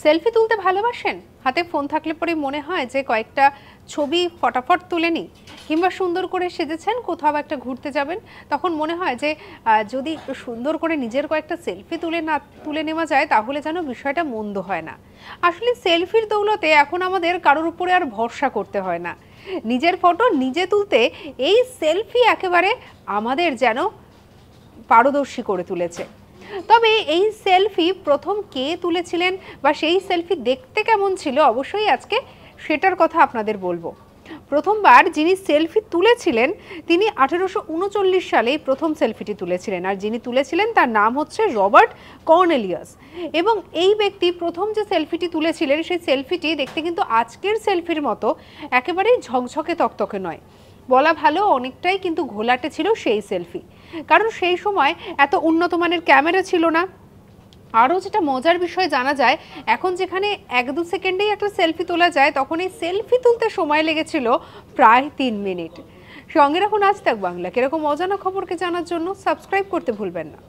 Selfie তুলতে ভালোবাসেন? হাতে ফোন থাকলে পরে মনে হয় যে কয়েকটা ছবি ফটাফট তুলে নিই, কিংবা সুন্দর করে সেজেছেন, কোথাও একটা ঘুরতে যাবেন, তখন মনে হয় যে যদি একটু সুন্দর করে নিজের কয়েকটা সেলফি তুলে নেওয়া যায় তাহলে যেন বিষয়টা মন্দ হয় না। আসলে সেলফির দৌলতে এখন আমাদের কারোর উপরে আর ভরসা করতে হয় না। নিজের ফটো নিজে তুলতে এই সেলফি একেবারে আমাদের যেন পারদর্শী করে তুলেছে। তবে এই সেলফি প্রথম কে তুলেছিলেন বা সেই সেলফি দেখতে কেমন ছিল, অবশ্যই আজকে সেটার কথা আপনাদের বলবো। প্রথমবার যিনি সেলফি তুলেছিলেন তিনি 1839 সালে প্রথম সেলফিটি তুলেছিলেন, আর যিনি তুলেছিলেন তার নাম হচ্ছে রবার্ট কর্নেলিয়াস। এবং এই ব্যক্তি প্রথম যে সেলফিটি তুলেছিলেন সেই সেলফিটি দেখতে কিন্তু আজকের সেলফির মতো একেবারেই ঝকঝকে তকতকে নয়, বলা ভালো অনেকটাই কিন্তু ঘোলাটে ছিল সেই সেলফি। কারণ সেই সময় এত উন্নত মানের ক্যামেরা ছিল না। আরও যেটা মজার বিষয় জানা যায়, এখন যেখানে 1-2 সেকেন্ডেই একটা সেলফি তোলা যায়, তখন এই সেলফি তুলতে সময় লেগেছিল প্রায় 3 মিনিট। সঙ্গে রাখুন আজ তাক বাংলা। এরকম অজানা খবরকে জানার জন্য সাবস্ক্রাইব করতে ভুলবেন না।